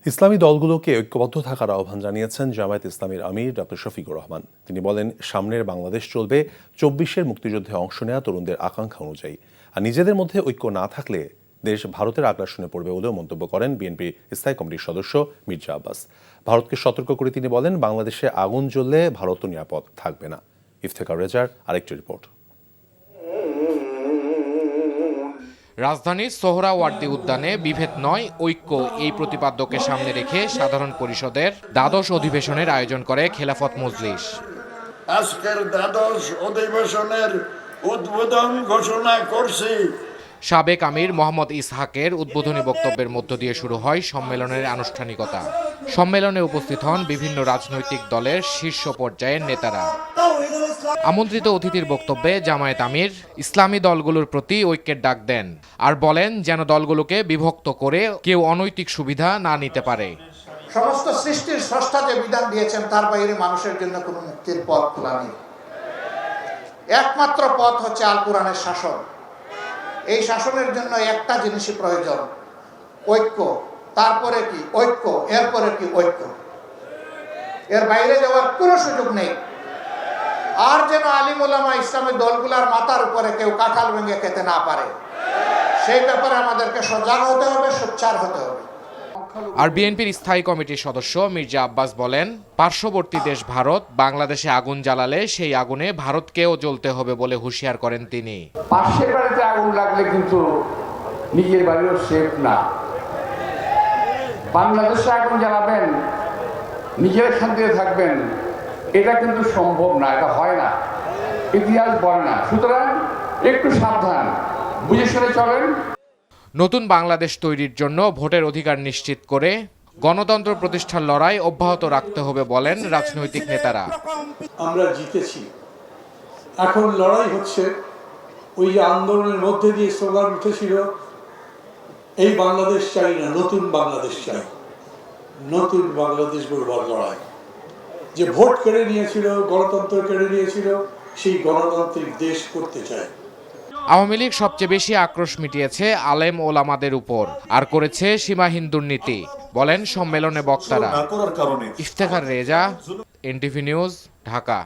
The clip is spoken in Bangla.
ইসলামী দলগুলোকে ঐক্যবদ্ধ থাকার আহ্বান জানিয়েছেন জামায়াত ইসলামীর আমির ডক্টর শফিকুর রহমান। তিনি বলেন, সামনের বাংলাদেশ চলবে ২৪-এর মুক্তিযুদ্ধে অংশ নেওয়া তরুণদের আকাঙ্ক্ষা অনুযায়ী, আর নিজেদের মধ্যে ঐক্য না থাকলে দেশ ভারতের আগ্রাসনে পড়বে বলেও মন্তব্য করেন বিএনপি স্থায়ী কমিটির সদস্য মির্জা আব্বাস। ভারতকে সতর্ক করে তিনি বলেন, বাংলাদেশে আগুন জ্বললে ভারতও নিরাপদ থাকবে না। ইফতেখার রেজার আরেকটি রিপোর্ট। রাজধানীর সোহরাওয়ার্দী উদ্যানে বিভেদ নয় ঐক্য, এই প্রতিপাদ্যকে সামনে রেখে সাধারণ পরিষদের দ্বাদশ অধিবেশনের আয়োজন করে খেলাফত মজলিস। আজকের দ্বাদশ অধিবেশনের উদ্বোধন ঘোষণা করছি। সাবেক আমির মোহাম্মদ ইসহাকের উদ্বোধনী বক্তব্যের মধ্য দিয়ে শুরু হয় সম্মেলনের আনুষ্ঠানিকতা। সম্মেলনে উপস্থিত হন বিভিন্ন রাজনৈতিক দলের শীর্ষ পর্যায়ের নেতারা। আমন্ত্রিত অতিথির বক্তব্যে জামায়াত আমির ইসলামী দলগুলোর প্রতি ঐক্যের ডাক দেন, আর বলেন যেন দলগুলোকে বিভক্ত করে কেউ অনৈতিক সুবিধা না নিতে পারে। সমস্ত সৃষ্টির স্রষ্টা যে বিধান দিয়েছেন তার বাইরে মানুষের জন্য কোনো মুক্তির পথ খোলা নেই। একমাত্র পথ হচ্ছে আল কোরআনের শাসন। এই শাসনের জন্য একটা জিনিসই প্রয়োজন, ঐক্য। তারপরে কি ঐক্য, এরপরে কি ঐক্য, এর বাইরে যাওয়ার কোনো সুযোগ নেই। আর যেন আলিম ওলামা ইসলামী দলগুলার মাথার উপরে কেউ কাঁঠাল ভেঙে খেতে না পারে, সেই ব্যাপারে আমাদেরকে সজাগ হতে হবে, সোচ্চার হতে হবে। আর বিএনপির স্থায়ী কমিটির সদস্য মির্জা আব্বাস বলেন, পার্শ্ববর্তী দেশ ভারত বাংলাদেশে আগুন জ্বালালে সেই আগুনে ভারতকেও জ্বলতে হবে বলে হুঁশিয়ার করেন তিনি। পাশের বাড়িতে আগুন লাগলে কিন্তু নিজের বাড়িও সেফ না। বাংলাদেশে আগুন জ্বালাবেন, নিজের শান্তিতে থাকবেন, এটা কিন্তু সম্ভব না, এটা হয় না, ইতিহাস বলে না। সুতরাং একটু সাবধান, বুঝে শুনে চলেন। নতুন বাংলাদেশ তৈরির জন্য ভোটের অধিকার নিশ্চিত করে গণতন্ত্র প্রতিষ্ঠার লড়াই অব্যাহত রাখতে হবে বলেন রাজনৈতিক নেতারা। আমরা জিতেছি, এখন লড়াই হচ্ছে ওই যে আন্দোলনের মধ্যে দিয়ে স্লোগান উঠেছিল, এই বাংলাদেশ চাই না, নতুন বাংলাদেশ চাই। নতুন বাংলাদেশ গড়বার লড়াই, যে ভোট কেড়ে নিয়েছিল, গণতন্ত্র কেড়ে নিয়েছিল, সেই গণতান্ত্রিক দেশ করতে চায়। আওয়ামী লীগ সবচেয়ে বেশি আক্রোশ মিটিয়েছে আলেম ওলামাদের উপর, আর করেছে সীমাহীন দুর্নীতি বলেন সম্মেলনে বক্তারা। Iftekhar Reza, NTV news, Dhaka.